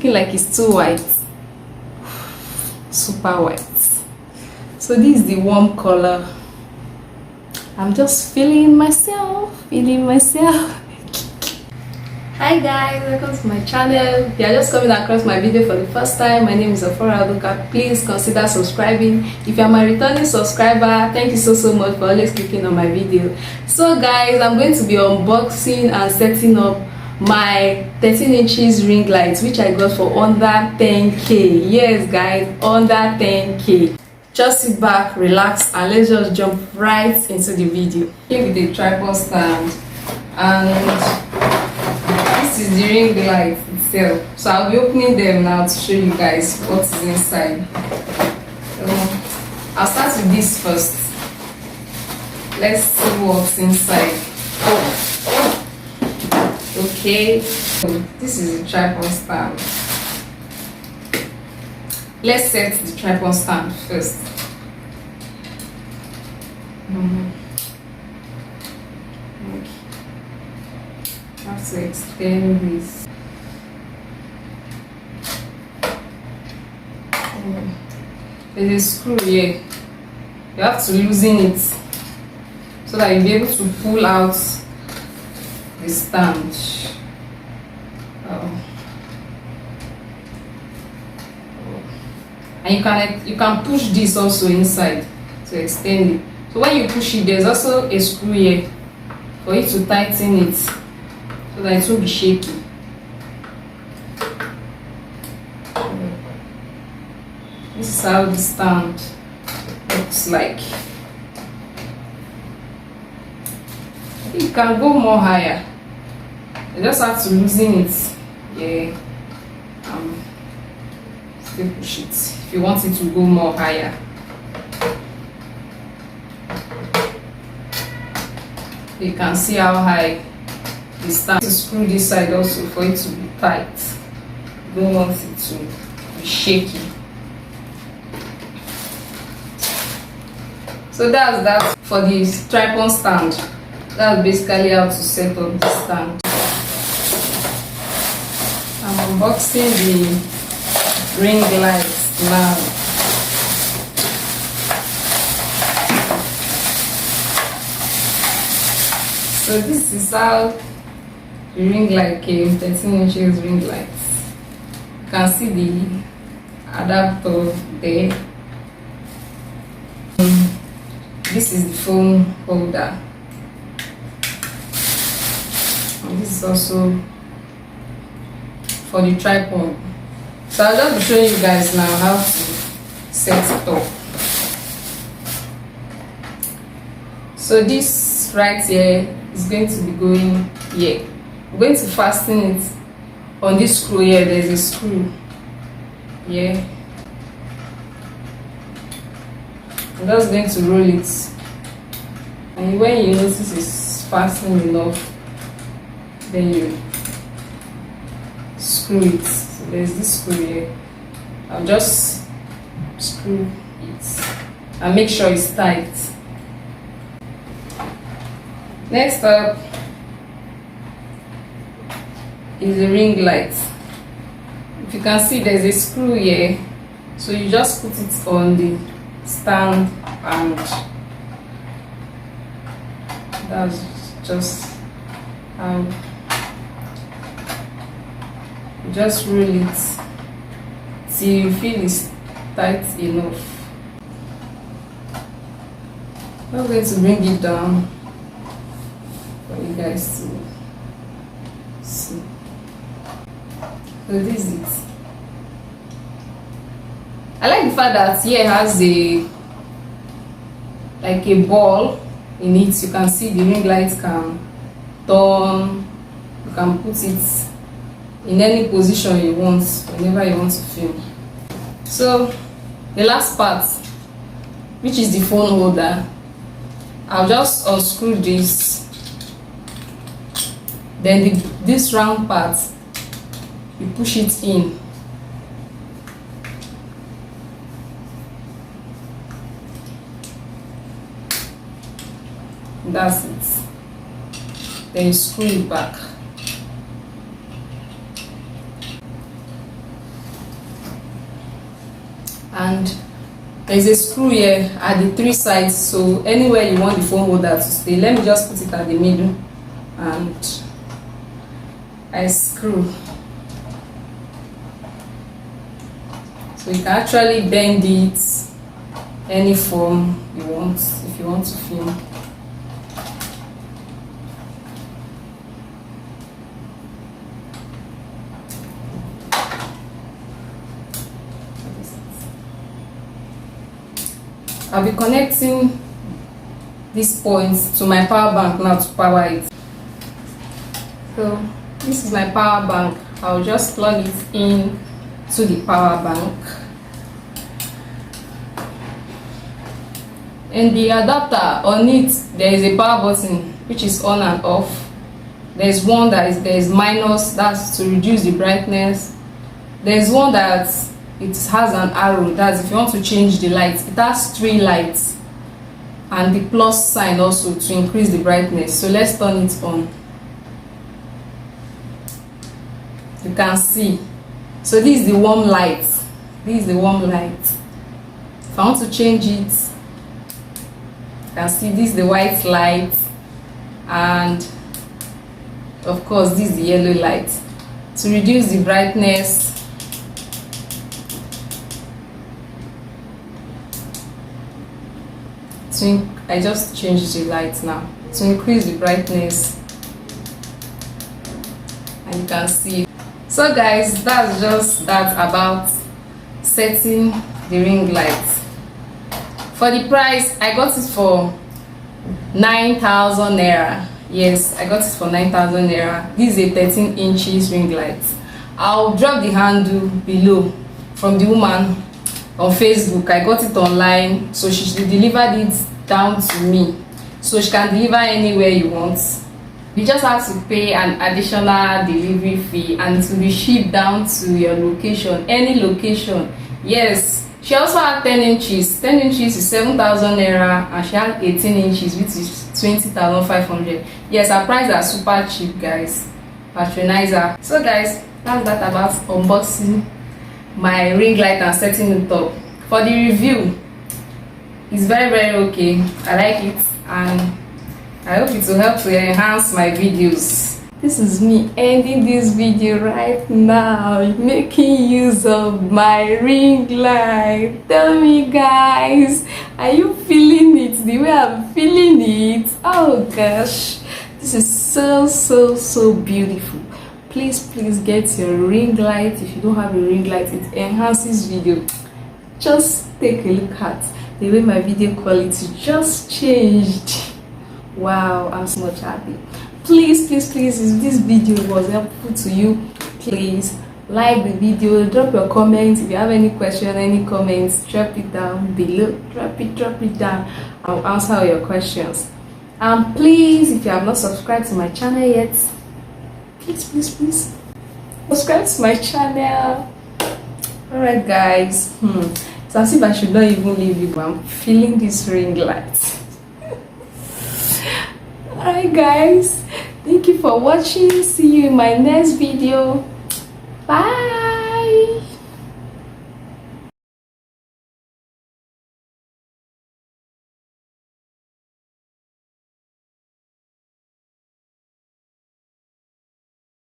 looking like it's too white, super white. So this is the warm color. I'm just feeling myself. Hi guys, welcome to my channel. If you are just coming across my video for the first time, my name is Afora Adoka. Please consider subscribing. If you are my returning subscriber, thank you so much for always clicking on my video. So guys, I'm going to be unboxing and setting up my 13 inches ring light, which I got for under 10k. Yes guys, under 10k. Just sit back, relax, and let's just jump right into the video. Here with the tripod stand, and this is the ring light itself. So I'll be opening them now to show you guys what is inside. I'll start with this first. Let's see what's inside. Okay, this is the tripod stand. Let's set the tripod stand first. Okay. I have to extend this. There's a screw here. You have to loosen it so that you'll be able to pull out the stand. And you can push this also inside to extend it. So when you push it, there's also a screw here for you to tighten it so that it won't be shaky. This is how the stand looks like. I think you can go more higher. You just have to loosen it. Yeah. Still push it if you want it to go more higher. You can see how high the stand. To screw this side also for it to be tight. You don't want it to be shaky. So that's that for the tripod stand. That's basically how to set up the stand. I'm unboxing the ring light now. So this is how the ring light came, 13 inches ring light. You can see the adapter there. This is the phone holder. And this is also for the tripod. So I'll just be showing you guys now how to set it up. So this right here is going to be going here. I'm going to fasten it on this screw here. There's a screw here. I'm just going to roll it, and when you notice it's fastened enough, then you screw it. So there's this screw here. I'll just screw it and make sure it's tight. Next up is the ring light. If you can see, there's a screw here, so you just put it on the stand, and that's just how you just roll it till you feel it's tight enough. I'm going to bring it down for you guys to see. So this is it. I like the fact that here has like a ball in it. You can see the ring light can turn. You can put it in any position you want whenever you want to film. So the last part, which is the phone holder, I'll just unscrew this. Then this round part, you push it in. That's it. Then you screw it back. and there's a screw here at the 3 sides, so anywhere you want the phone holder to stay. Let me just put it at the middle and I screw. So you can actually bend it any form you want if you want to film. I'll be connecting these points to my power bank now to power it. So this is my power bank. I'll just plug it in to the power bank. And the adapter on it, there is a power button which is on and off. There's one that is minus, that's to reduce the brightness. There's one that it has an arrow, that's if you want to change the light. It has 3 lights and the plus sign also to increase the brightness. So let's turn it on. You can see. So this is the warm light. This is the warm light. If I want to change it, you can see this is the white light, and of course this is the yellow light. To reduce the brightness, I just changed the light now to increase the brightness, and you can see. So guys, that's just that about setting the ring light. For the price, I got it for 9,000 naira. Yes, I got it for 9,000 naira. This is a 13 inches ring light. I'll drop the handle below from the woman on Facebook. I got it online, so she delivered it down to me, so she can deliver anywhere you want. You just have to pay an additional delivery fee, and it will be shipped down to your location, any location. Yes, she also had 10 inches. 10 inches is 7,000 naira, and she had 18 inches, which is 20,500. Yes, her prices are super cheap, guys. Patronize her. So guys, that's that about unboxing my ring light and setting it up. For the review, it's very okay. I like it, and I hope it will help to enhance my videos. This is me ending this video right now, making use of my ring light. Tell me guys, are you feeling it the way I'm feeling it? Oh gosh, this is so beautiful. Please get your ring light. If you don't have a ring light, it enhances video. Just take a look at the way my video quality just changed. Wow, I'm so much happy. Please, if this video was helpful to you, please like the video, drop your comments. If you have any question, any comments, drop it down below. Drop it down. I'll answer all your questions. And please, if you have not subscribed to my channel yet, please subscribe to my channel. Alright guys, it's as if I should not even leave you, but I'm feeling this ring light. Alright guys, thank you for watching. See you in my next video. Bye.